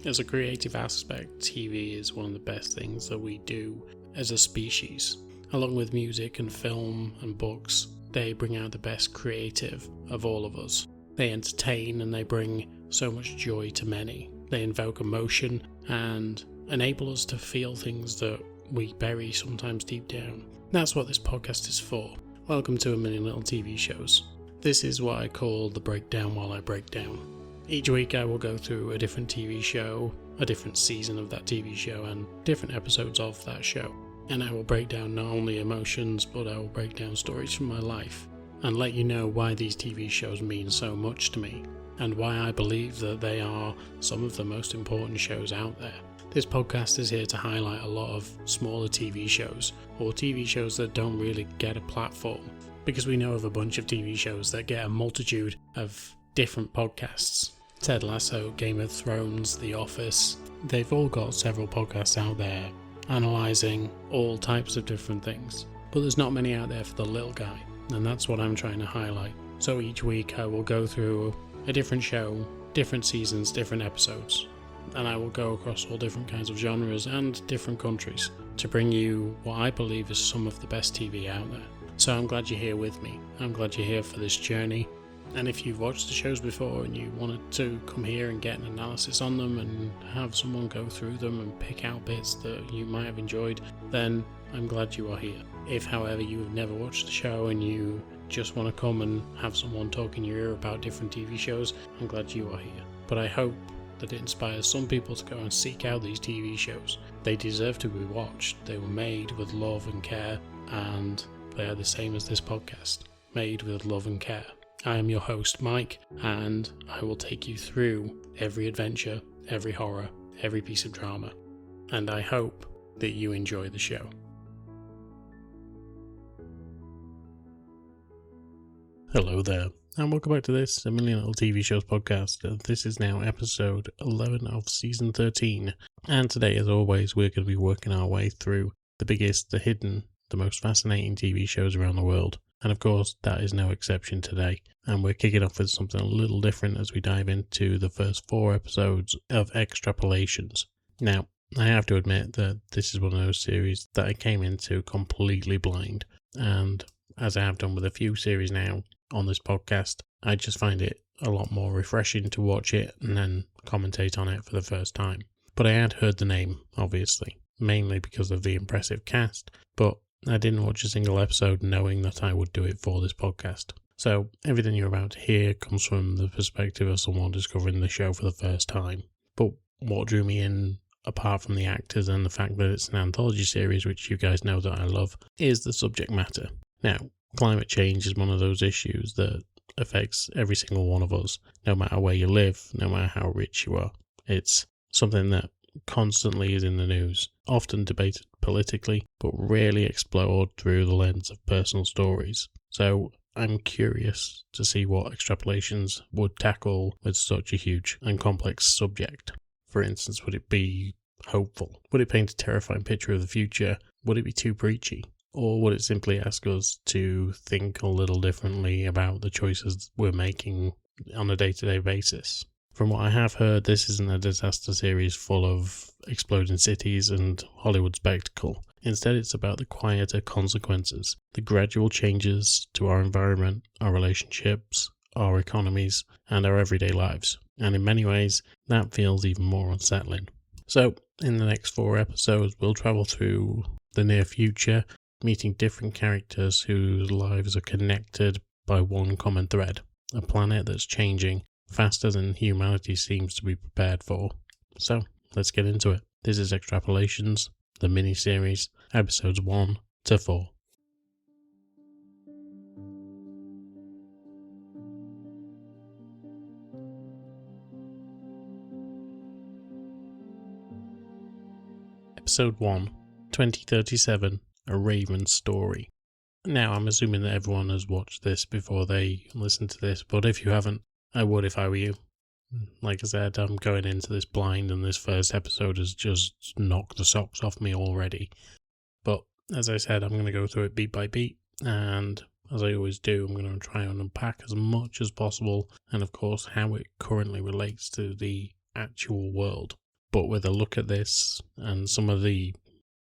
As a creative aspect, TV is one of the best things that we do as a species. Along with music and film and books, they bring out the best creative of all of us. They entertain and they bring so much joy to many. They invoke emotion and enable us to feel things that we bury sometimes deep down. That's what this podcast is for. Welcome to A Million Little TV Shows. This is what I call the breakdown while I break down. Each week I will go through a different TV show, a different season of that TV show, and different episodes of that show. And I will break down not only emotions, but I will break down stories from my life, and let you know why these TV shows mean so much to me, and why I believe that they are some of the most important shows out there. This podcast is here to highlight a lot of smaller TV shows, or TV shows that don't really get a platform, because we know of a bunch of TV shows that get a multitude of different podcasts. Ted Lasso, Game of Thrones, The Office, they've all got several podcasts out there analysing all types of different things. But there's not many out there for the little guy, and that's what I'm trying to highlight. So each week I will go through a different show, different seasons, different episodes, and I will go across all different kinds of genres and different countries to bring you what I believe is some of the best TV out there. So I'm glad you're here with me. I'm glad you're here for this journey. And if you've watched the shows before and you wanted to come here and get an analysis on them and have someone go through them and pick out bits that you might have enjoyed, then I'm glad you are here. If, however, you have never watched the show and you just want to come and have someone talk in your ear about different TV shows, I'm glad you are here. But I hope that it inspires some people to go and seek out these TV shows. They deserve to be watched. They were made with love and care, and they are the same as this podcast, made with love and care. I am your host, Mike, and I will take you through every adventure, every horror, every piece of drama, and I hope that you enjoy the show. Hello there, and welcome back to this A Million Little TV Shows podcast. This is now episode 11 of season 13, and today, as always, we're going to be working our way through the biggest, the hidden, the most fascinating TV shows around the world. And of course, that is no exception today. And we're kicking off with something a little different as we dive into the first 4 episodes of Extrapolations. Now, I have to admit that this is one of those series that I came into completely blind. And as I have done with a few series now on this podcast, I just find it a lot more refreshing to watch it and then commentate on it for the first time. But I had heard the name, obviously, mainly because of the impressive cast, but I didn't watch a single episode knowing that I would do it for this podcast. So everything you're about to hear comes from the perspective of someone discovering the show for the first time. But what drew me in, apart from the actors and the fact that it's an anthology series, which you guys know that I love, is the subject matter. Now, climate change is one of those issues that affects every single one of us, no matter where you live, no matter how rich you are. It's something that constantly is in the news, often debated politically, but rarely explored through the lens of personal stories. So I'm curious to see what Extrapolations would tackle with such a huge and complex subject. For instance, would it be hopeful? Would it paint a terrifying picture of the future? Would it be too preachy? Or would it simply ask us to think a little differently about the choices we're making on a day-to-day basis? From what I have heard, this isn't a disaster series full of exploding cities and Hollywood spectacle. Instead, it's about the quieter consequences, the gradual changes to our environment, our relationships, our economies, and our everyday lives. And in many ways, that feels even more unsettling. So, in the next 4 episodes, we'll travel through the near future, meeting different characters whose lives are connected by one common thread, a planet that's changing faster than humanity seems to be prepared for. So, let's get into it. This is Extrapolations, the mini-series, episodes 1 to 4. Episode 1, 2037, A Raven's Story. Now, I'm assuming that everyone has watched this before they listen to this, but if you haven't, I would if I were you. Like I said, I'm going into this blind and this first episode has just knocked the socks off me already. But as I said, I'm going to go through it beat by beat, and as I always do, I'm going to try and unpack as much as possible, and of course how it currently relates to the actual world. But with a look at this and some of the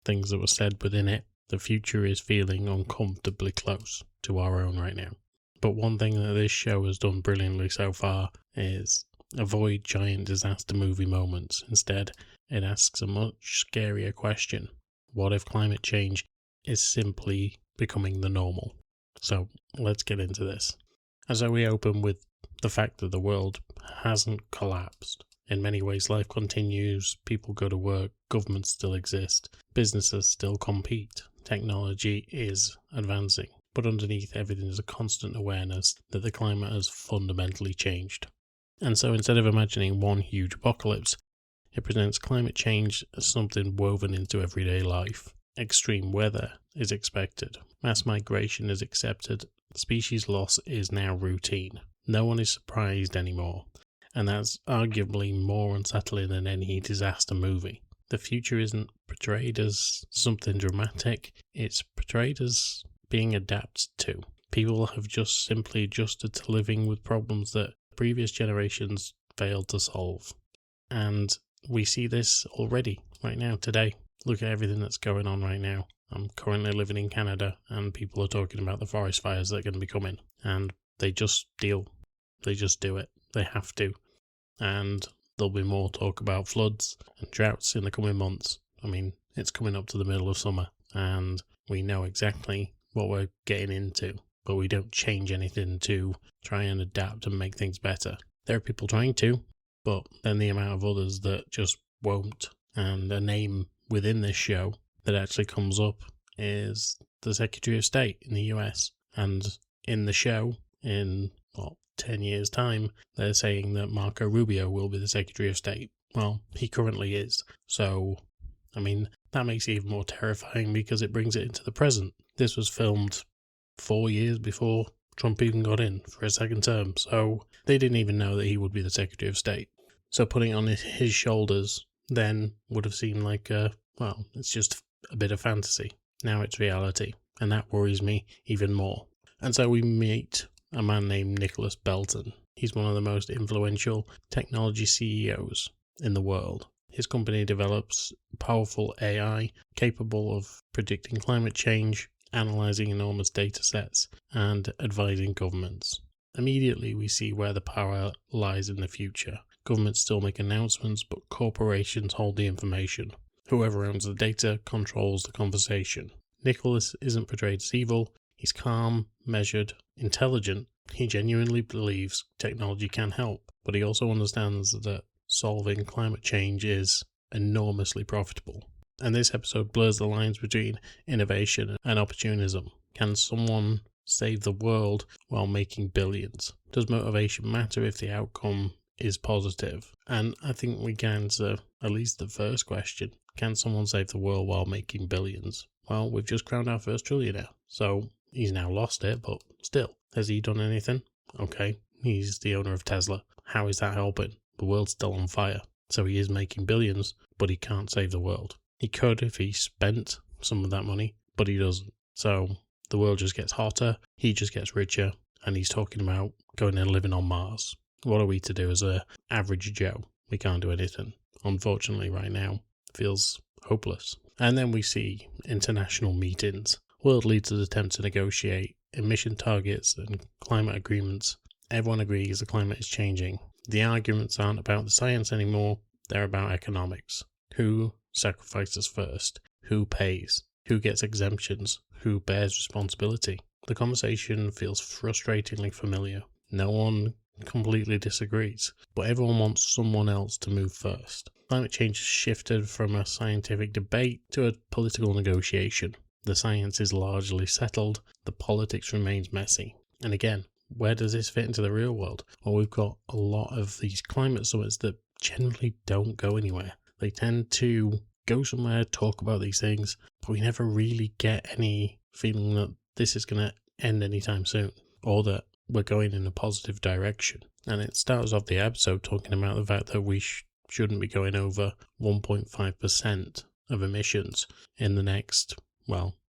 things that were said within it, the future is feeling uncomfortably close to our own right now. But one thing that this show has done brilliantly so far is avoid giant disaster movie moments. Instead, it asks a much scarier question. What if climate change is simply becoming the normal? So let's get into this. And so we open with the fact that the world hasn't collapsed. In many ways, life continues, people go to work, governments still exist, businesses still compete, technology is advancing. But underneath everything is a constant awareness that the climate has fundamentally changed. And so instead of imagining one huge apocalypse, it presents climate change as something woven into everyday life. Extreme weather is expected, mass migration is accepted, species loss is now routine. No one is surprised anymore, and that's arguably more unsettling than any disaster movie. The future isn't portrayed as something dramatic, it's portrayed as being adapted to. People have just simply adjusted to living with problems that previous generations failed to solve. And we see this already, right now, today. Look at everything that's going on right now. I'm currently living in Canada, and people are talking about the forest fires that are going to be coming. And they just deal. They just do it. They have to. And there'll be more talk about floods and droughts in the coming months. I mean, it's coming up to the middle of summer, and we know exactly what we're getting into, but we don't change anything to try and adapt and make things better. There are people trying to, but then the amount of others that just won't. And a name within this show that actually comes up is the Secretary of State in the US. And in the show, in 10 years' time, they're saying that Marco Rubio will be the Secretary of State. Well, he currently is. So, I mean, that makes it even more terrifying because it brings it into the present. This was filmed 4 years before Trump even got in for a second term, so they didn't even know that he would be the Secretary of State. So putting it on his shoulders then would have seemed like, it's just a bit of fantasy. Now it's reality, and that worries me even more. And so we meet a man named Nicholas Belton. He's one of the most influential technology CEOs in the world. His company develops powerful AI capable of predicting climate change, analysing enormous data sets, and advising governments. Immediately we see where the power lies in the future. Governments still make announcements, but corporations hold the information. Whoever owns the data controls the conversation. Nicholas isn't portrayed as evil. He's calm, measured, intelligent. He genuinely believes technology can help, but he also understands that solving climate change is enormously profitable. And this episode blurs the lines between innovation and opportunism. Can someone save the world while making billions? Does motivation matter if the outcome is positive? And I think we can answer at least the first question. Can someone save the world while making billions? Well, we've just crowned our first trillionaire, so he's now lost it, but still, has he done anything? Okay, he's the owner of Tesla. How is that helping? The world's still on fire, so he is making billions, but he can't save the world. He could if he spent some of that money, but he doesn't. So the world just gets hotter, he just gets richer, and he's talking about going and living on Mars. What are we to do as a average Joe? We can't do anything. Unfortunately, right now, feels hopeless. And then we see international meetings. World leaders attempt to negotiate emission targets and climate agreements. Everyone agrees the climate is changing. The arguments aren't about the science anymore, they're about economics. Who sacrifices first? Who pays? Who gets exemptions? Who bears responsibility? The conversation feels frustratingly familiar. No one completely disagrees, but everyone wants someone else to move first. Climate change has shifted from a scientific debate to a political negotiation. The science is largely settled, the politics remains messy. And again, where does this fit into the real world? Well, we've got a lot of these climate summits that generally don't go anywhere. They tend to go somewhere, talk about these things, but we never really get any feeling that this is going to end anytime soon, or that we're going in a positive direction. And it starts off the episode talking about the fact that we shouldn't be going over 1.5% of emissions in the next,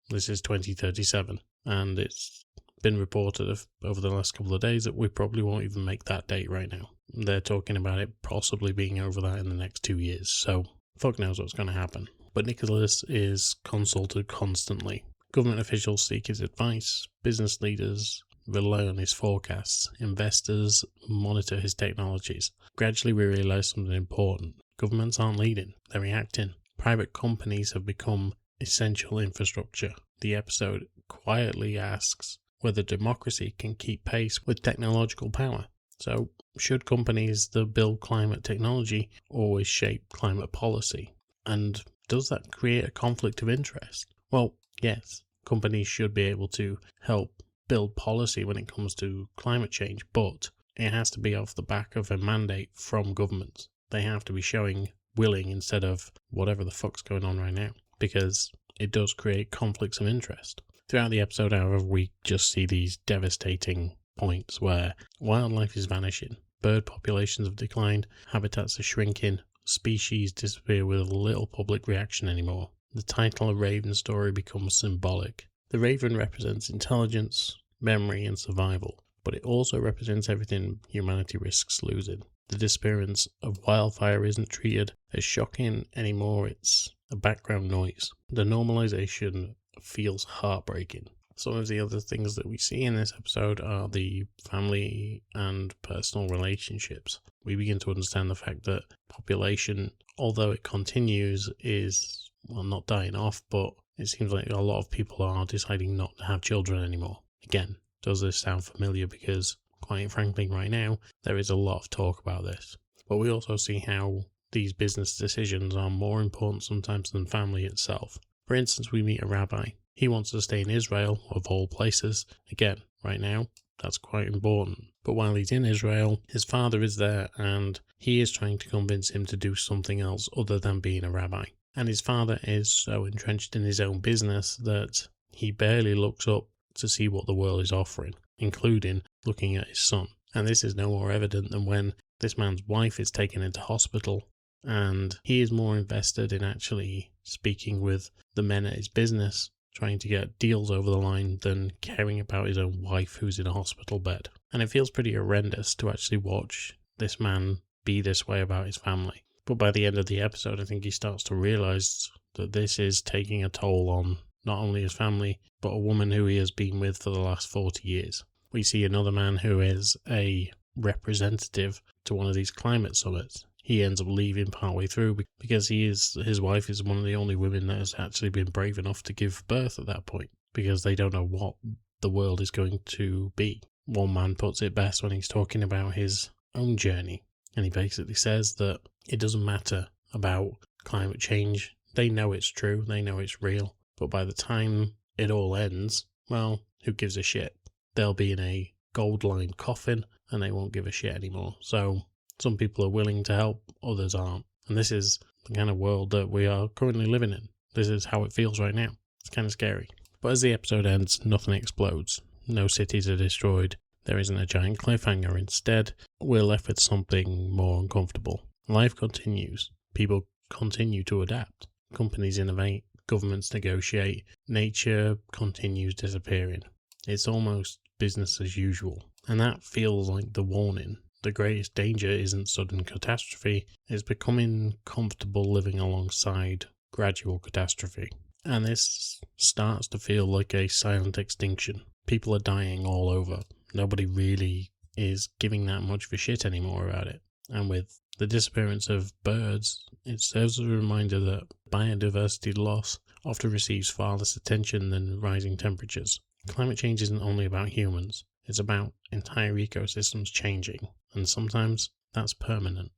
this is 2037. And it's been reported over the last couple of days that we probably won't even make that date right now. they're talking about it possibly being over that in the next 2 years. So fuck knows what's going to happen. But Nicholas is consulted constantly. Government officials seek his advice, business leaders rely on his forecasts, investors monitor his technologies. Gradually we realise something important. Governments aren't leading, they're reacting. Private companies have become essential infrastructure. The episode quietly asks whether democracy can keep pace with technological power. So, should companies that build climate technology always shape climate policy? And does that create a conflict of interest? Well, yes, companies should be able to help build policy when it comes to climate change, but it has to be off the back of a mandate from governments. They have to be showing willing instead of whatever the fuck's going on right now, because it does create conflicts of interest. Throughout the episode, however, we just see these devastating points where wildlife is vanishing, bird populations have declined, habitats are shrinking, species disappear with little public reaction anymore. The title of Raven's story becomes symbolic. The Raven represents intelligence, memory and survival, but it also represents everything humanity risks losing. The disappearance of wildfire isn't treated as shocking anymore, it's a background noise. The normalization feels heartbreaking. Some of the other things that we see in this episode are the family and personal relationships. We begin to understand the fact that population, although it continues, is, well, not dying off, but it seems like a lot of people are deciding not to have children anymore. Again, does this sound familiar? Because, quite frankly, right now, there is a lot of talk about this. But we also see how these business decisions are more important sometimes than family itself. For instance, we meet a rabbi. He wants to stay in Israel, of all places. Again, right now, that's quite important. But while he's in Israel, his father is there and he is trying to convince him to do something else other than being a rabbi. And his father is so entrenched in his own business that he barely looks up to see what the world is offering, including looking at his son. And this is no more evident than when this man's wife is taken into hospital and he is more invested in actually speaking with the men at his business, trying to get deals over the line, than caring about his own wife who's in a hospital bed. And it feels pretty horrendous to actually watch this man be this way about his family. But by the end of the episode, I think he starts to realise that this is taking a toll on not only his family, but a woman who he has been with for the last 40 years. We see another man who is a representative to one of these climate summits. He ends up leaving partway through because his wife is one of the only women that has actually been brave enough to give birth at that point, because they don't know what the world is going to be. One man puts it best when he's talking about his own journey, and he basically says that it doesn't matter about climate change. They know it's true, they know it's real, but by the time it all ends, well, who gives a shit? They'll be in a gold-lined coffin and they won't give a shit anymore. So some people are willing to help, others aren't. And this is the kind of world that we are currently living in. This is how it feels right now. It's kind of scary. But as the episode ends, nothing explodes. No cities are destroyed. There isn't a giant cliffhanger. Instead, we're left with something more uncomfortable. Life continues. People continue to adapt. Companies innovate. Governments negotiate. Nature continues disappearing. It's almost business as usual. And that feels like the warning. The greatest danger isn't sudden catastrophe, it's becoming comfortable living alongside gradual catastrophe. And this starts to feel like a silent extinction. People are dying all over. Nobody really is giving that much of a shit anymore about it. And with the disappearance of birds, it serves as a reminder that biodiversity loss often receives far less attention than rising temperatures. Climate change isn't only about humans, it's about entire ecosystems changing, and sometimes that's permanent.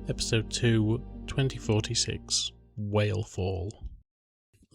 Episode 2, 2046, Whale Fall.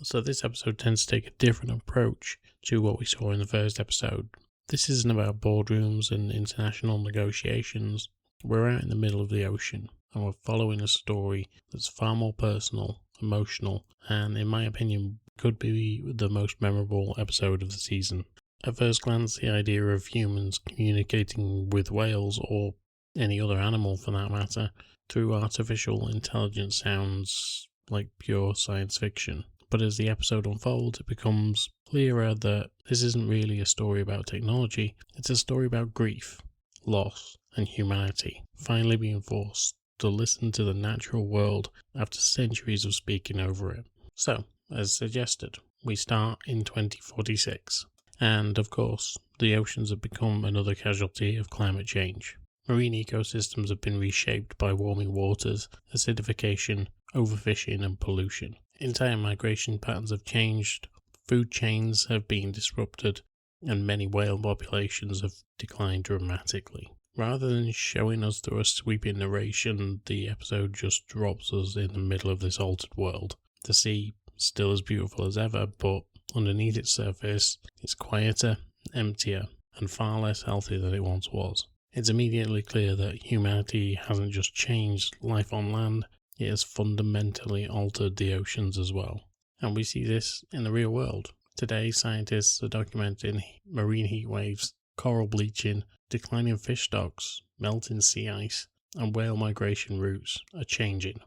So this episode tends to take a different approach to what we saw in the first episode. This isn't about boardrooms and international negotiations. We're out in the middle of the ocean, and we're following a story that's far more personal, emotional, and in my opinion could be the most memorable episode of the season. At first glance, the idea of humans communicating with whales, or any other animal for that matter, through artificial intelligence sounds like pure science fiction. But as the episode unfolds, it becomes clearer that this isn't really a story about technology, it's a story about grief, loss, and humanity finally being forced to listen to the natural world after centuries of speaking over it. So, as suggested, we start in 2046. And of course, the oceans have become another casualty of climate change. Marine ecosystems have been reshaped by warming waters, acidification, overfishing, and pollution. Entire migration patterns have changed, food chains have been disrupted, and many whale populations have declined dramatically. Rather than showing us through a sweeping narration, the episode just drops us in the middle of this altered world. The sea, still as beautiful as ever, but underneath its surface, it's quieter, emptier, and far less healthy than it once was. It's immediately clear that humanity hasn't just changed life on land, it has fundamentally altered the oceans as well. And we see this in the real world. Today, scientists are documenting marine heat waves, coral bleaching, declining fish stocks, melting sea ice, and whale migration routes are changing.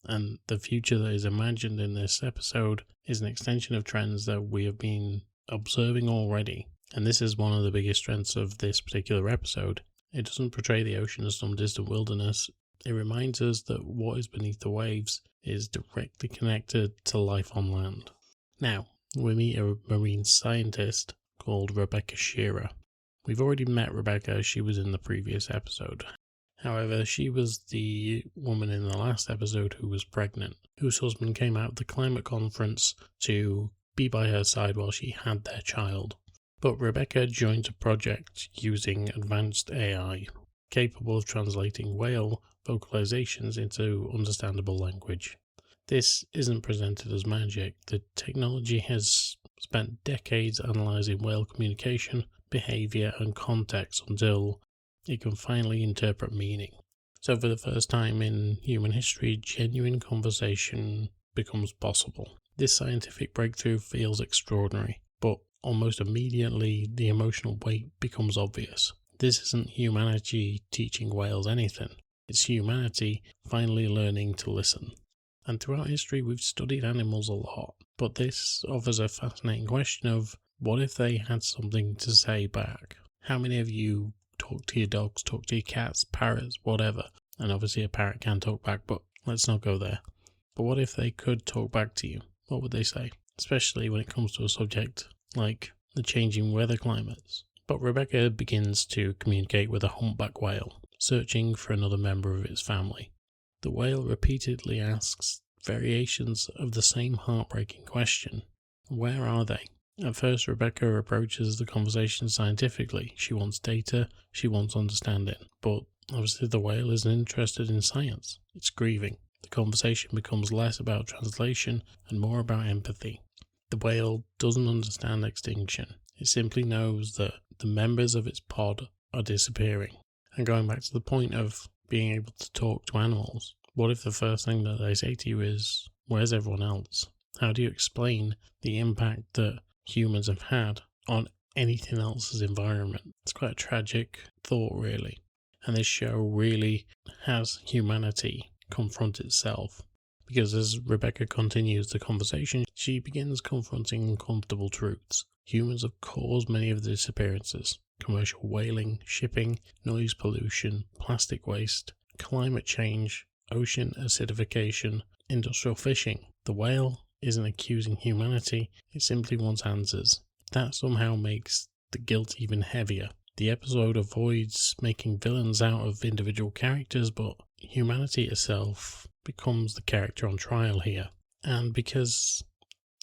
And the future that is imagined in this episode is an extension of trends that we have been observing already. And this is one of the biggest strengths of this particular episode. It doesn't portray the ocean as some distant wilderness. It reminds us that what is beneath the waves is directly connected to life on land. Now, we meet a marine scientist called Rebecca Shearer. We've already met Rebecca, she was in the previous episode. However, she was the woman in the last episode who was pregnant, whose husband came out of the climate conference to be by her side while she had their child. But Rebecca joined a project using advanced AI, capable of translating whale vocalizations into understandable language. This isn't presented as magic. The technology has spent decades analysing whale communication, behaviour and context until it can finally interpret meaning. So for the first time in human history, genuine conversation becomes possible. This scientific breakthrough feels extraordinary, but almost immediately the emotional weight becomes obvious. This isn't humanity teaching whales anything. It's humanity finally learning to listen. And throughout history we've studied animals a lot, but this offers a fascinating question of what if they had something to say back? How many of you talk to your dogs, talk to your cats, parrots, whatever? And obviously a parrot can talk back, but let's not go there. But what if they could talk back to you? What would they say? Especially when it comes to a subject like the changing weather climates. But Rebecca begins to communicate with a humpback whale, searching for another member of its family. The whale repeatedly asks variations of the same heartbreaking question. Where are they? At first, Rebecca approaches the conversation scientifically. She wants data, she wants understanding. But obviously the whale isn't interested in science. It's grieving. The conversation becomes less about translation and more about empathy. The whale doesn't understand extinction. It simply knows that the members of its pod are disappearing. And going back to the point of being able to talk to animals, what if the first thing that they say to you is, where's everyone else? How do you explain the impact that humans have had on anything else's environment? It's quite a tragic thought, really. And this show really has humanity confront itself. Because as Rebecca continues the conversation, she begins confronting uncomfortable truths. Humans have caused many of the disappearances. Commercial whaling, shipping, noise pollution, plastic waste, climate change, ocean acidification, industrial fishing. The whale isn't accusing humanity, it simply wants answers. That somehow makes the guilt even heavier. The episode avoids making villains out of individual characters, but humanity itself becomes the character on trial here. And because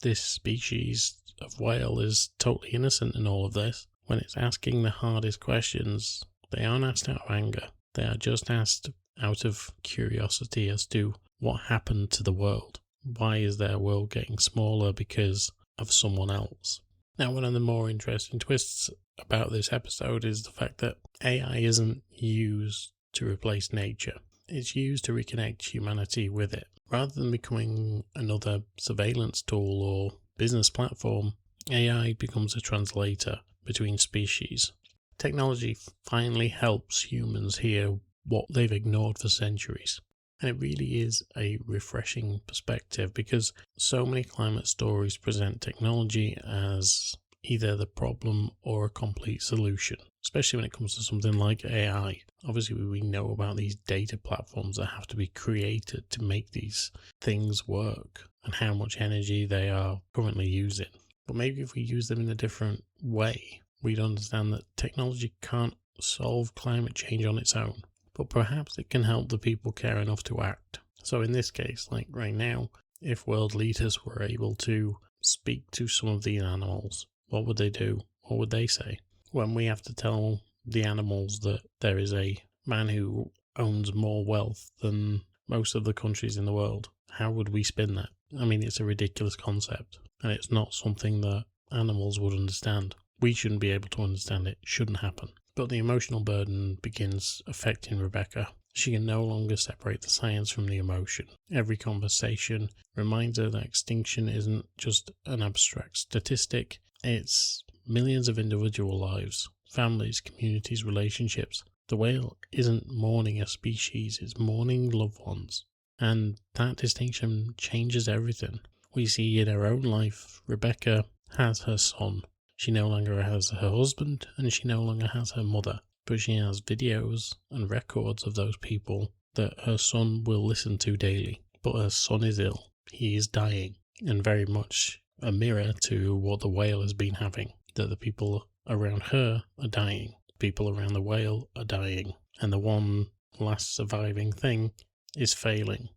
this species of whale is totally innocent in all of this, when it's asking the hardest questions, they aren't asked out of anger. They are just asked out of curiosity as to what happened to the world. Why is their world getting smaller because of someone else? Now, one of the more interesting twists about this episode is the fact that AI isn't used to replace nature. It's used to reconnect humanity with it. Rather than becoming another surveillance tool or business platform, AI becomes a translator between species. Technology finally helps humans hear what they've ignored for centuries. And it really is a refreshing perspective because so many climate stories present technology as either the problem or a complete solution, especially when it comes to something like AI. Obviously, we know about these data platforms that have to be created to make these things work and how much energy they are currently using. But maybe if we use them in a different way, we'd understand that technology can't solve climate change on its own, but perhaps it can help the people care enough to act. So in this case, like right now, if world leaders were able to speak to some of these animals, what would they do? What would they say? When we have to tell the animals that there is a man who owns more wealth than most of the countries in the world, how would we spin that? I mean, it's a ridiculous concept, and it's not something that animals would understand. We shouldn't be able to understand it. It shouldn't happen. But the emotional burden begins affecting Rebecca. She can no longer separate the science from the emotion. Every conversation reminds her that extinction isn't just an abstract statistic, it's millions of individual lives, families, communities, relationships. The whale isn't mourning a species, it's mourning loved ones. And that distinction changes everything. We see in her own life, Rebecca has her son. She no longer has her husband, and she no longer has her mother, but she has videos and records of those people that her son will listen to daily. But her son is ill. He is dying, and very much a mirror to what the whale has been having, that the people around her are dying, people around the whale are dying, and the one last surviving thing is failing,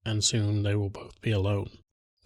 and soon they will both be alone.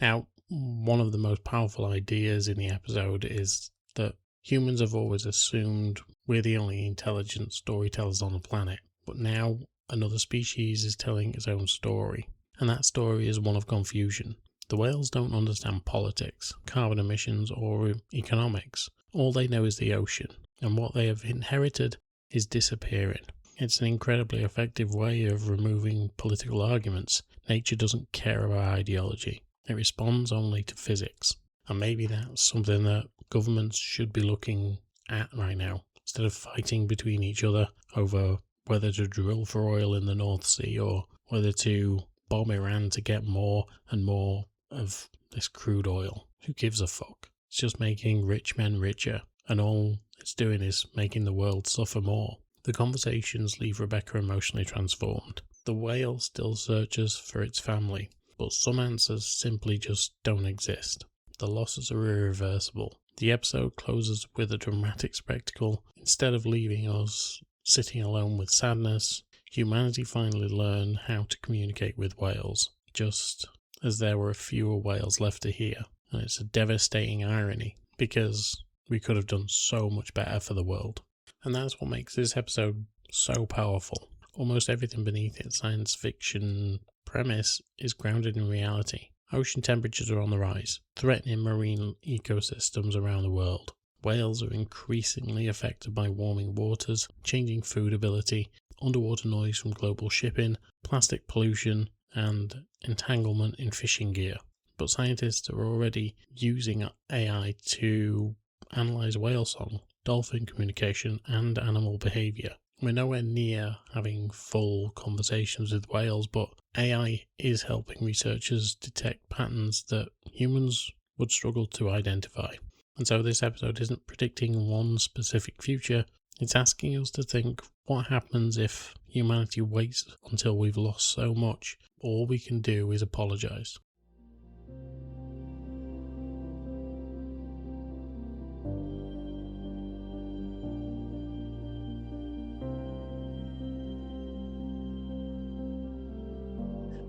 Now, one of the most powerful ideas in the episode is that humans have always assumed we're the only intelligent storytellers on the planet, but now another species is telling its own story, and that story is one of confusion. The whales don't understand politics, carbon emissions, or economics. All they know is the ocean, and what they have inherited is disappearing. It's an incredibly effective way of removing political arguments. Nature doesn't care about ideology. It responds only to physics. And maybe that's something that governments should be looking at right now, instead of fighting between each other over whether to drill for oil in the North Sea or whether to bomb Iran to get more and more of this crude oil. Who gives a fuck? It's just making rich men richer, and all it's doing is making the world suffer more. The conversations leave Rebecca emotionally transformed. The whale still searches for its family, but some answers simply just don't exist. The losses are irreversible. The episode closes with a dramatic spectacle. Instead of leaving us sitting alone with sadness, humanity finally learned how to communicate with whales, just as there were fewer whales left to hear. And it's a devastating irony, because we could have done so much better for the world. And that's what makes this episode so powerful. Almost everything beneath its science fiction premise is grounded in reality. Ocean temperatures are on the rise, threatening marine ecosystems around the world. Whales are increasingly affected by warming waters, changing food ability, underwater noise from global shipping, plastic pollution, and entanglement in fishing gear. But scientists are already using AI to analyze whale song, dolphin communication, and animal behavior. We're nowhere near having full conversations with whales, but AI is helping researchers detect patterns that humans would struggle to identify. And so this episode isn't predicting one specific future, it's asking us to think, what happens if humanity waits until we've lost so much? All we can do is apologize.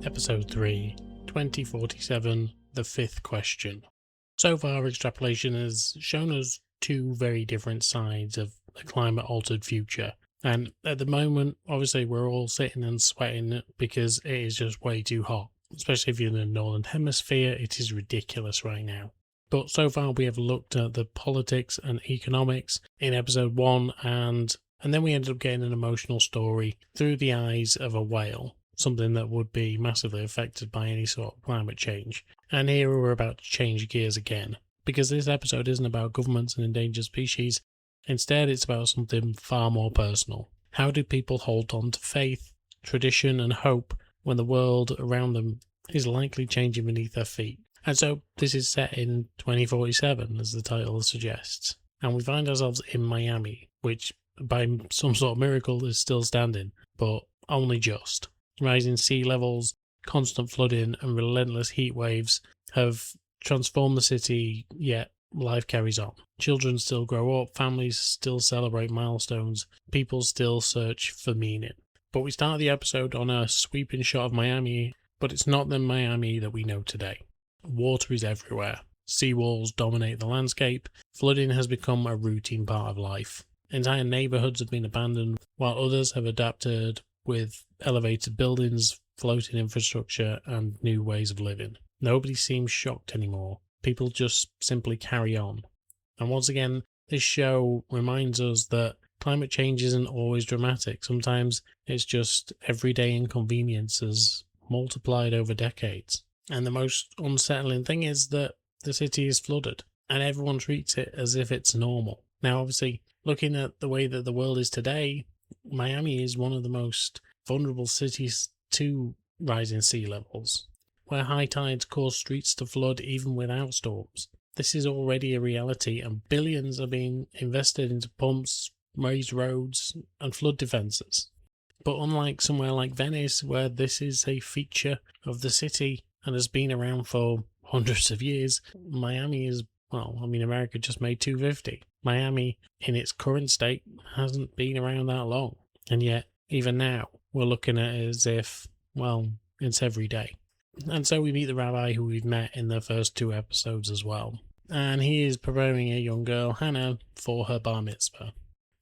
Episode 3, 2047, The Fifth Question. So far, Extrapolation has shown us two very different sides of the climate-altered future. And at the moment, obviously, we're all sitting and sweating because it is just way too hot. Especially if you're in the Northern Hemisphere, it is ridiculous right now. But so far, we have looked at the politics and economics in episode 1, and then we ended up getting an emotional story through the eyes of a whale. Something that would be massively affected by any sort of climate change. And here we're about to change gears again, because this episode isn't about governments and endangered species. Instead, it's about something far more personal. How do people hold on to faith, tradition, and hope when the world around them is likely changing beneath their feet. And so this is set in 2047, as the title suggests. And we find ourselves in Miami, which by some sort of miracle is still standing, but only just. Rising sea levels, constant flooding, and relentless heat waves have transformed the city, yet life carries on. Children still grow up, families still celebrate milestones, people still search for meaning. But we start the episode on a sweeping shot of Miami, but it's not the Miami that we know today. Water is everywhere. Seawalls dominate the landscape. Flooding has become a routine part of life. Entire neighborhoods have been abandoned, while others have adapted with elevated buildings, floating infrastructure, and new ways of living. Nobody seems shocked anymore. People just simply carry on. And once again, this show reminds us that climate change isn't always dramatic. Sometimes it's just everyday inconveniences multiplied over decades. And the most unsettling thing is that the city is flooded, and everyone treats it as if it's normal. Now, obviously, looking at the way that the world is today, Miami is one of the most vulnerable cities to rising sea levels, where high tides cause streets to flood even without storms. This is already a reality, and billions are being invested into pumps, raised roads, and flood defences. But unlike somewhere like Venice, where this is a feature of the city and has been around for hundreds of years, Miami is, America just made 250. Miami, in its current state, hasn't been around that long. And yet, even now, we're looking at it as if, it's every day. And so we meet the rabbi who we've met in the first 2 episodes as well. And he is preparing a young girl, Hannah, for her bar mitzvah.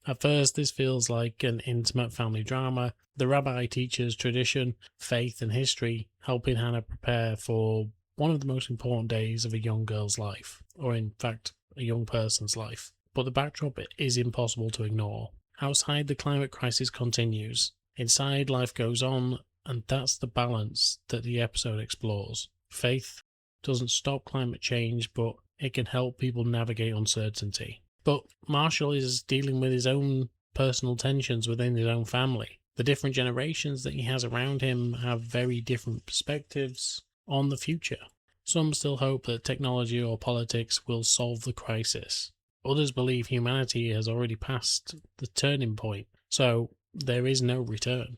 At first, this feels like an intimate family drama. The rabbi teaches tradition, faith, and history, helping Hannah prepare for one of the most important days of a young girl's life, or in fact, a young person's life. But the backdrop is impossible to ignore. Outside, the climate crisis continues. Inside, life goes on, and that's the balance that the episode explores. Faith doesn't stop climate change, but it can help people navigate uncertainty. But Marshall is dealing with his own personal tensions within his own family. The different generations that he has around him have very different perspectives on the future. Some still hope that technology or politics will solve the crisis. Others believe humanity has already passed the turning point, so there is no return.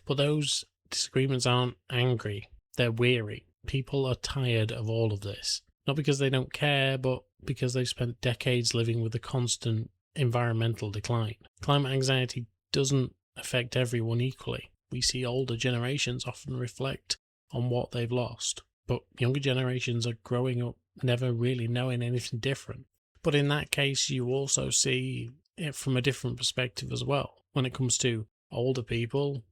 But those disagreements aren't angry, they're weary. People are tired of all of this. Not because they don't care, but because they've spent decades living with a constant environmental decline. Climate anxiety doesn't affect everyone equally. We see older generations often reflect on what they've lost, but younger generations are growing up never really knowing anything different. But in that case, you also see it from a different perspective as well. When it comes to older people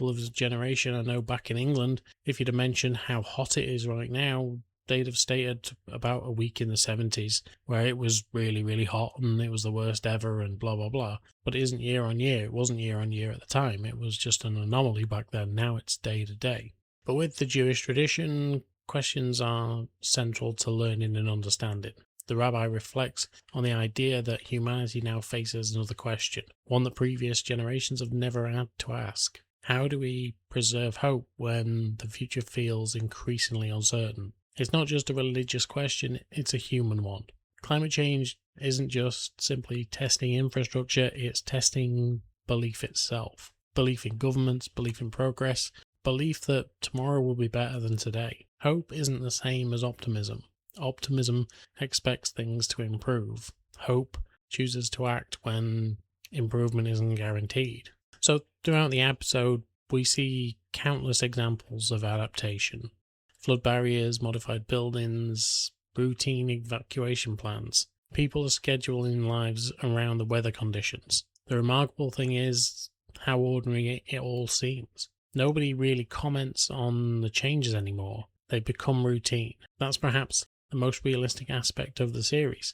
of his generation, I know back in England, if you'd have mentioned how hot it is right now, they'd have stated about a week in the 70s where it was really, really hot and it was the worst ever and blah, blah, blah. But it isn't year on year. It wasn't year on year at the time. It was just an anomaly back then. Now it's day to day. But with the Jewish tradition, questions are central to learning and understanding. The rabbi reflects on the idea that humanity now faces another question, one that previous generations have never had to ask. How do we preserve hope when the future feels increasingly uncertain? It's not just a religious question, it's a human one. Climate change isn't just simply testing infrastructure, it's testing belief itself. Belief in governments, belief in progress, belief that tomorrow will be better than today. Hope isn't the same as optimism. Optimism expects things to improve. Hope chooses to act when improvement isn't guaranteed. So throughout the episode, we see countless examples of adaptation. Flood barriers, modified buildings, routine evacuation plans. People are scheduling lives around the weather conditions. The remarkable thing is how ordinary it all seems. Nobody really comments on the changes anymore. They've become routine. That's perhaps the most realistic aspect of the series.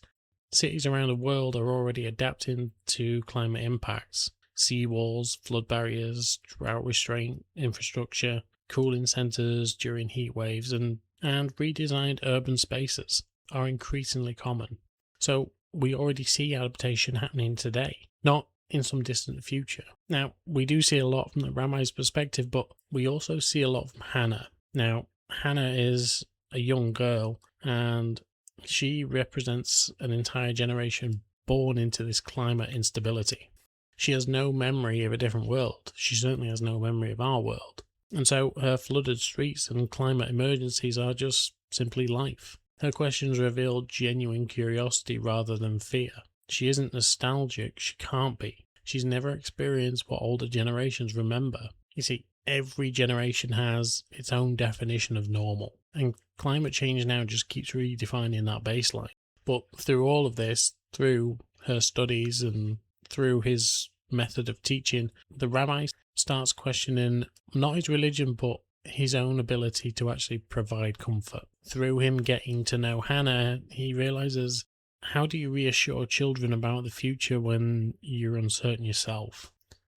Cities around the world are already adapting to climate impacts. Seawalls, flood barriers, drought restraint, infrastructure, cooling centres during heat waves, and redesigned urban spaces are increasingly common. So we already see adaptation happening today. Not in some distant future. Now, we do see a lot from the Ramai's perspective, but we also see a lot from Hannah. Now, Hannah is a young girl, and she represents an entire generation born into this climate instability. She has no memory of a different world. She certainly has no memory of our world. And so her flooded streets and climate emergencies are just simply life. Her questions reveal genuine curiosity rather than fear. She isn't nostalgic, she can't be. She's never experienced what older generations remember. You see, every generation has its own definition of normal, and climate change now just keeps redefining that baseline. But through all of this, through her studies and through his method of teaching, the Rabbi starts questioning not his religion, but his own ability to actually provide comfort. Through him getting to know Hannah, he realizes, how do you reassure children about the future when you're uncertain yourself?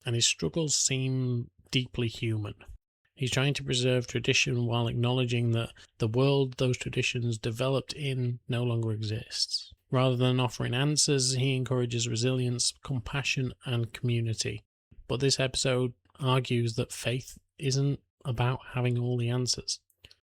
And his struggles seem deeply human. He's trying to preserve tradition while acknowledging that the world those traditions developed in no longer exists. Rather than offering answers, he encourages resilience, compassion, and community. But this episode argues that faith isn't about having all the answers.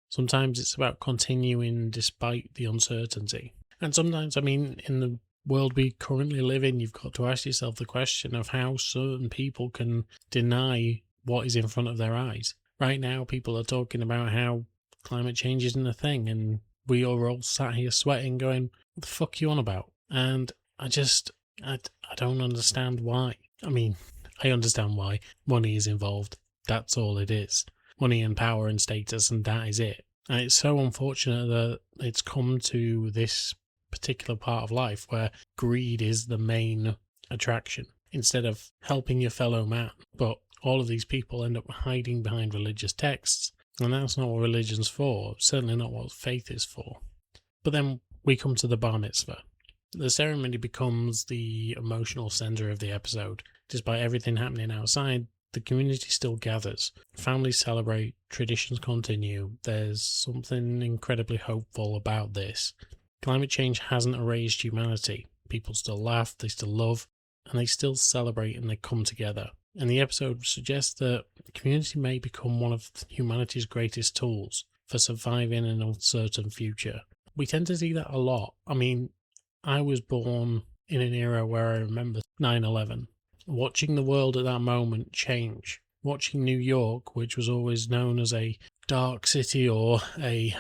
Sometimes it's about continuing despite the uncertainty. And sometimes, in the world we currently live in, you've got to ask yourself the question of how certain people can deny what is in front of their eyes. Right now, people are talking about how climate change isn't a thing, and we are all sat here sweating going, what the fuck are you on about? And I don't understand why. I understand why. Money is involved. That's all it is. Money and power and status, and that is it. And it's so unfortunate that it's come to this particular part of life where greed is the main attraction instead of helping your fellow man. But all of these people end up hiding behind religious texts, and that's not what religion's for, certainly not what faith is for. But then we come to the bar mitzvah. The ceremony becomes the emotional centre of the episode. Despite everything happening outside, the community still gathers. Families celebrate, traditions continue. There's something incredibly hopeful about this. Climate change hasn't erased humanity. People still laugh, they still love, and they still celebrate, and they come together. And the episode suggests that the community may become one of humanity's greatest tools for surviving an uncertain future. We tend to see that a lot. I was born in an era where I remember 9/11. Watching the world at that moment change. Watching New York, which was always known as a dark city or a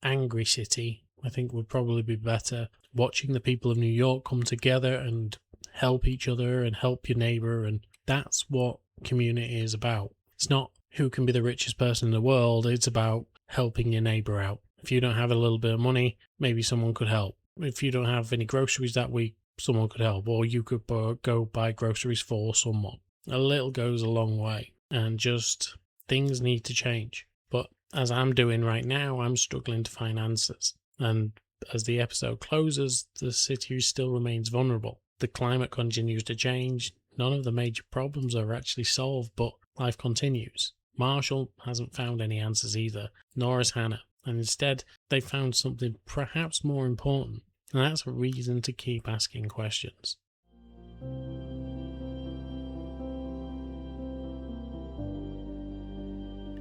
angry city, I think would probably be better. Watching the people of New York come together and help each other and help your neighbour, and that's what community is about. It's not who can be the richest person in the world, it's about helping your neighbour out. If you don't have a little bit of money, maybe someone could help. If you don't have any groceries that week, someone could help, or you could go buy groceries for someone. A little goes a long way, and just things need to change. But as I'm doing right now, I'm struggling to find answers. And as the episode closes, the city still remains vulnerable. The climate continues to change. None of the major problems are actually solved, but life continues. Marshall hasn't found any answers either, nor has Hannah. And instead, they found something perhaps more important. And that's a reason to keep asking questions.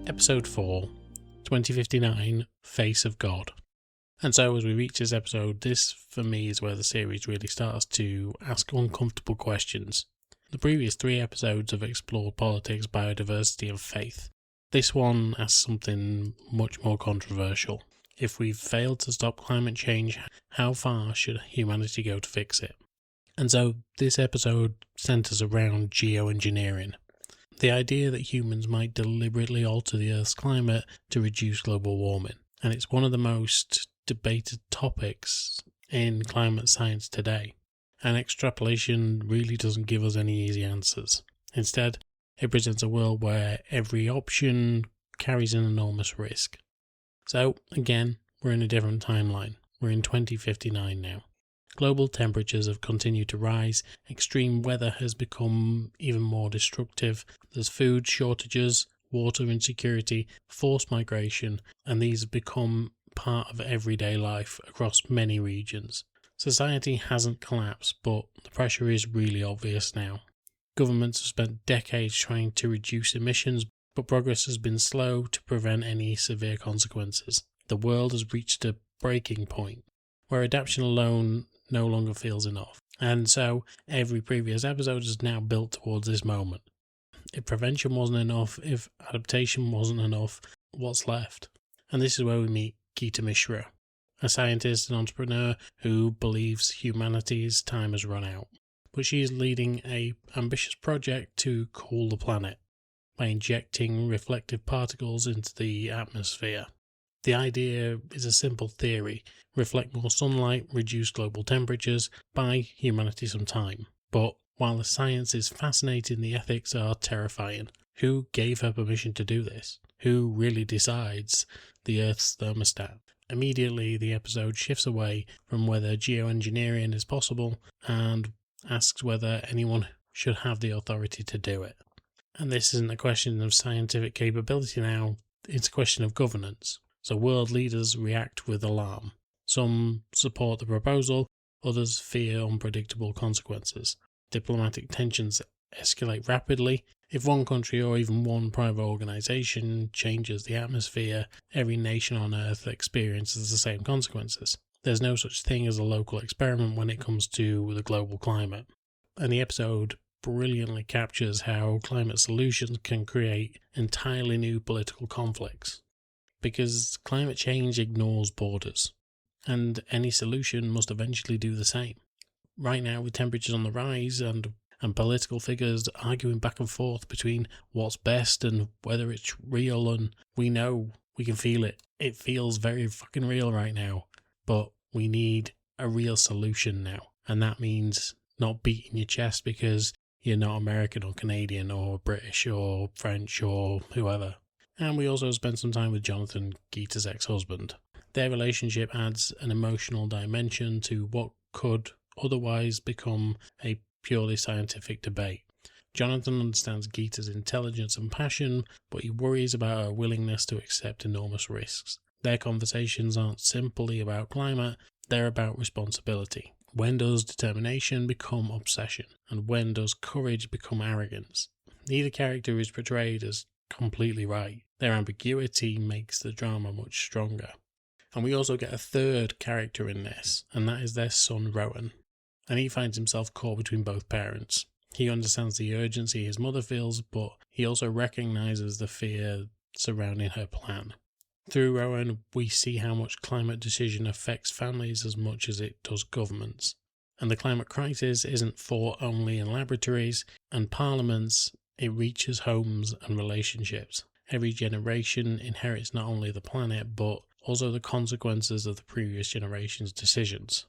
Episode 4, 2059, Face of God. And so as we reach this episode, this for me is where the series really starts to ask uncomfortable questions. The previous 3 episodes have explored politics, biodiversity and faith. This one asks something much more controversial. If we've failed to stop climate change, how far should humanity go to fix it? And so this episode centres around geoengineering. The idea that humans might deliberately alter the Earth's climate to reduce global warming. And it's one of the most debated topics in climate science today. And extrapolation really doesn't give us any easy answers. Instead, it presents a world where every option carries an enormous risk. So, again, we're in a different timeline. We're in 2059 now. Global temperatures have continued to rise, extreme weather has become even more destructive, there's food shortages, water insecurity, forced migration, and these have become part of everyday life across many regions. Society hasn't collapsed, but the pressure is really obvious now. Governments have spent decades trying to reduce emissions, but progress has been slow to prevent any severe consequences. The world has reached a breaking point where adaptation alone no longer feels enough. And so every previous episode is now built towards this moment. If prevention wasn't enough, if adaptation wasn't enough, what's left? And this is where we meet Geeta Mishra, a scientist and entrepreneur who believes humanity's time has run out. But she is leading an ambitious project to cool the planet by injecting reflective particles into the atmosphere. The idea is a simple theory: reflect more sunlight, reduce global temperatures, buy humanity some time. But while the science is fascinating, the ethics are terrifying. Who gave her permission to do this? Who really decides the Earth's thermostat? Immediately, the episode shifts away from whether geoengineering is possible and asks whether anyone should have the authority to do it. And this isn't a question of scientific capability now, it's a question of governance. So world leaders react with alarm. Some support the proposal, others fear unpredictable consequences. Diplomatic tensions escalate rapidly. If one country or even one private organisation changes the atmosphere, every nation on Earth experiences the same consequences. There's no such thing as a local experiment when it comes to the global climate. And the episode brilliantly captures how climate solutions can create entirely new political conflicts. Because climate change ignores borders, and any solution must eventually do the same. Right now, with temperatures on the rise and political figures arguing back and forth between what's best and whether it's real, and we know, we can feel it. It feels very fucking real right now, but we need a real solution now. And that means not beating your chest because you're not American or Canadian or British or French or whoever. And we also spent some time with Jonathan, Geeta's ex-husband. Their relationship adds an emotional dimension to what could otherwise become a purely scientific debate. Jonathan understands Geeta's intelligence and passion, but he worries about her willingness to accept enormous risks. Their conversations aren't simply about climate, they're about responsibility. When does determination become obsession? And when does courage become arrogance? Neither character is portrayed as completely right. Their ambiguity makes the drama much stronger. And we also get a third character in this, and that is their son Rowan. And he finds himself caught between both parents. He understands the urgency his mother feels, but he also recognises the fear surrounding her plan. Through Rowan, we see how much climate decision affects families as much as it does governments. And the climate crisis isn't fought only in laboratories and parliaments, it reaches homes and relationships. Every generation inherits not only the planet, but also the consequences of the previous generation's decisions.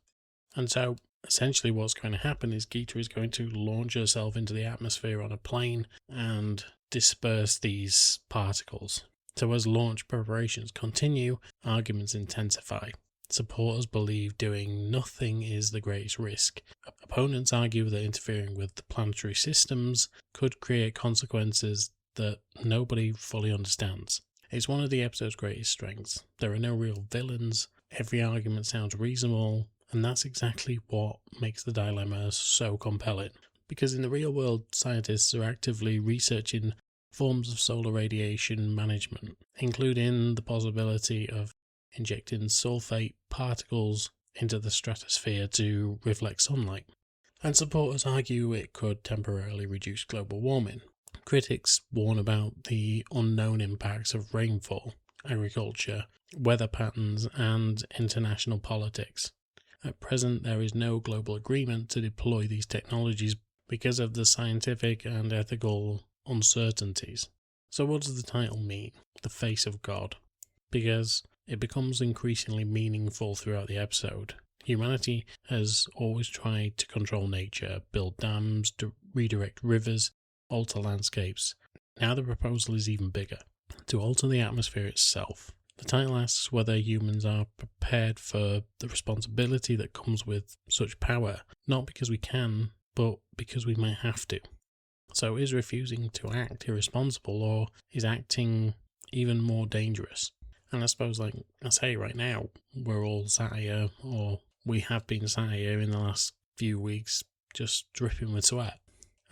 And so, essentially what's going to happen is Geeta is going to launch herself into the atmosphere on a plane and disperse these particles. So as launch preparations continue, arguments intensify. Supporters believe doing nothing is the greatest risk. Opponents argue that interfering with the planetary systems could create consequences that nobody fully understands. It's one of the episode's greatest strengths. There are no real villains, every argument sounds reasonable, and that's exactly what makes the dilemma so compelling. Because in the real world, scientists are actively researching forms of solar radiation management, including the possibility of injecting sulfate particles into the stratosphere to reflect sunlight. And supporters argue it could temporarily reduce global warming. Critics warn about the unknown impacts of rainfall, agriculture, weather patterns, and international politics. At present, there is no global agreement to deploy these technologies because of the scientific and ethical uncertainties. So what does the title mean? The face of God. Because it becomes increasingly meaningful throughout the episode. Humanity has always tried to control nature, build dams, to redirect rivers, alter landscapes. Now the proposal is even bigger, to alter the atmosphere itself. The title asks whether humans are prepared for the responsibility that comes with such power, not because we can, but because we might have to. So is refusing to act irresponsible, or is acting even more dangerous? And I suppose, like I say right now, we're all sat here, or we have been sat here in the last few weeks, just dripping with sweat.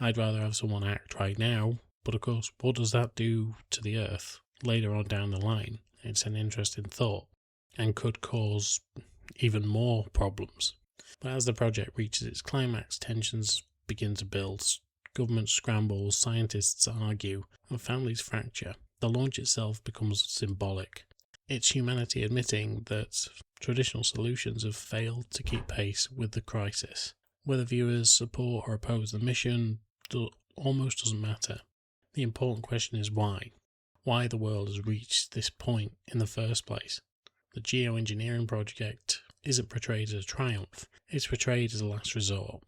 I'd rather have someone act right now, but of course, what does that do to the Earth later on down the line? It's an interesting thought and could cause even more problems. But as the project reaches its climax, tensions begin to build, governments scramble, scientists argue, and families fracture. The launch itself becomes symbolic. It's humanity admitting that traditional solutions have failed to keep pace with the crisis. Whether viewers support or oppose the mission almost doesn't matter. The important question is why. Why the world has reached this point in the first place. The geoengineering project isn't portrayed as a triumph, it's portrayed as a last resort.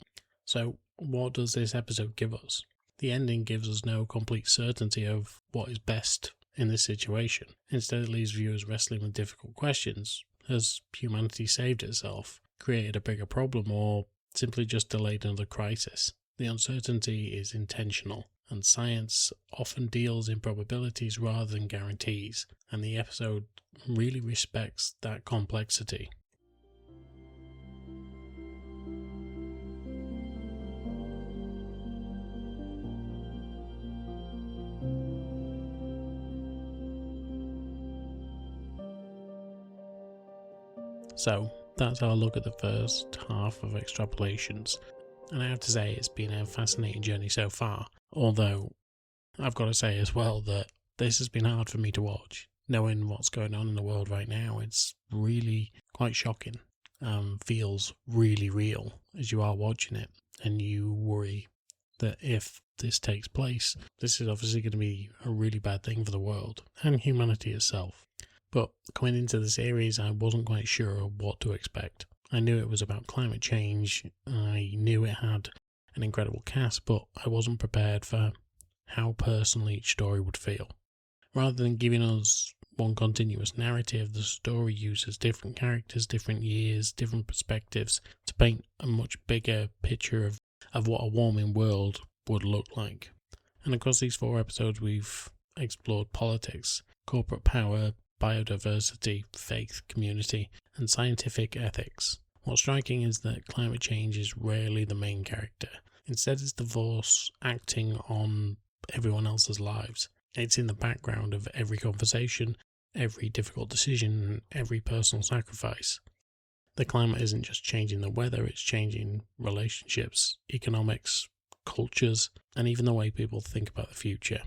So, what does this episode give us? The ending gives us no complete certainty of what is best in this situation. Instead, it leaves viewers wrestling with difficult questions. Has humanity saved itself, created a bigger problem, or simply just delayed another crisis? The uncertainty is intentional, and science often deals in probabilities rather than guarantees, and the episode really respects that complexity. So, that's our look at the first half of Extrapolations, and I have to say it's been a fascinating journey so far, although I've got to say as well that this has been hard for me to watch. Knowing what's going on in the world right now, it's really quite shocking. Feels really real as you are watching it, and you worry that if this takes place, this is obviously going to be a really bad thing for the world and humanity itself. But coming into the series, I wasn't quite sure what to expect. I knew it was about climate change, I knew it had an incredible cast, but I wasn't prepared for how personal each story would feel. Rather than giving us one continuous narrative, the story uses different characters, different years, different perspectives to paint a much bigger picture of what a warming world would look like. And across these 4 episodes, we've explored politics, corporate power, biodiversity, faith, community, and scientific ethics. What's striking is that climate change is rarely the main character. Instead, it's the force acting on everyone else's lives. It's in the background of every conversation, every difficult decision, every personal sacrifice. The climate isn't just changing the weather, it's changing relationships, economics, cultures, and even the way people think about the future.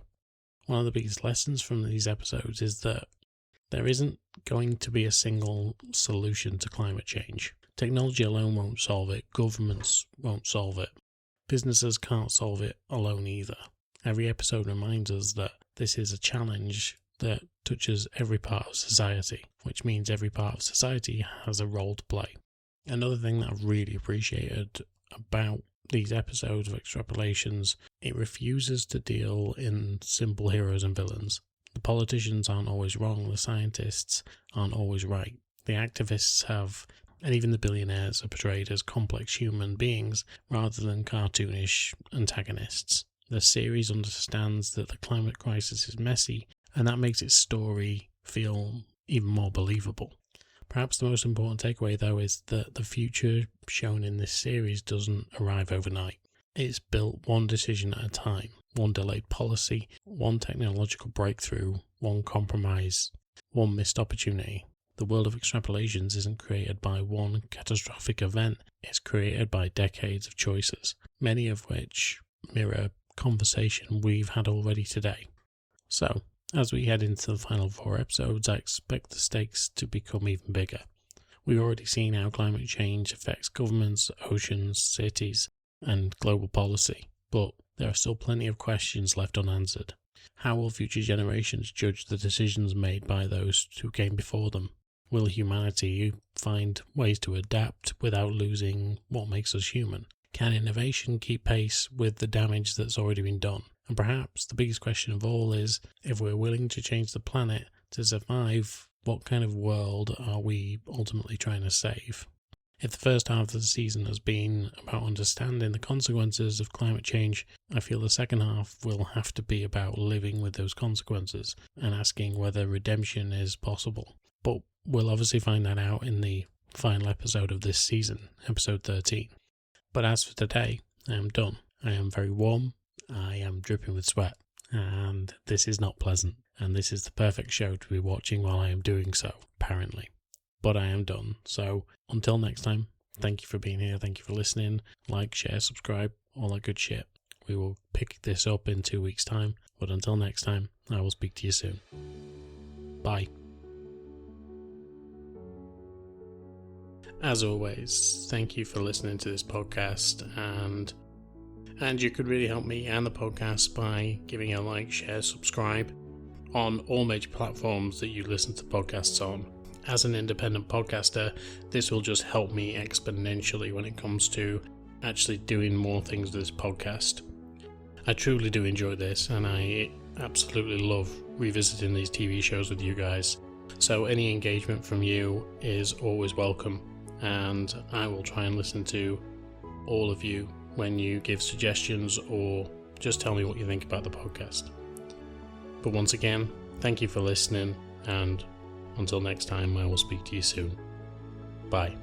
One of the biggest lessons from these episodes is that there isn't going to be a single solution to climate change. Technology alone won't solve it, governments won't solve it, businesses can't solve it alone either. Every episode reminds us that this is a challenge that touches every part of society, which means every part of society has a role to play. Another thing that I've really appreciated about these episodes of Extrapolations, it refuses to deal in simple heroes and villains. The politicians aren't always wrong, the scientists aren't always right. The activists have, and even the billionaires are portrayed as complex human beings rather than cartoonish antagonists. The series understands that the climate crisis is messy, and that makes its story feel even more believable. Perhaps the most important takeaway, though, is that the future shown in this series doesn't arrive overnight. It's built one decision at a time, one delayed policy, one technological breakthrough, one compromise, one missed opportunity. The world of Extrapolations isn't created by one catastrophic event, it's created by decades of choices, many of which mirror conversation we've had already today. So, as we head into the final 4 episodes, I expect the stakes to become even bigger. We've already seen how climate change affects governments, oceans, cities, and global policy, but there are still plenty of questions left unanswered. How will future generations judge the decisions made by those who came before them? Will humanity find ways to adapt without losing what makes us human? Can innovation keep pace with the damage that's already been done? And perhaps the biggest question of all is, if we're willing to change the planet to survive, what kind of world are we ultimately trying to save? If the first half of the season has been about understanding the consequences of climate change, I feel the second half will have to be about living with those consequences and asking whether redemption is possible. But we'll obviously find that out in the final episode of this season, episode 13. But as for today, I am done. I am very warm, I am dripping with sweat, and this is not pleasant. And this is the perfect show to be watching while I am doing so, apparently. But I am done. So until next time, thank you for being here, thank you for listening. Like, share, subscribe, all that good shit. We will pick this up in 2 weeks' time. But until next time, I will speak to you soon. Bye. As always, thank you for listening to this podcast, and you could really help me and the podcast by giving a like, share, subscribe on all major platforms that you listen to podcasts on. As an independent podcaster, this will just help me exponentially when it comes to actually doing more things with this podcast. I truly do enjoy this, and I absolutely love revisiting these TV shows with you guys. So any engagement from you is always welcome, and I will try and listen to all of you when you give suggestions or just tell me what you think about the podcast. But once again, thank you for listening, and until next time, I will speak to you soon. Bye.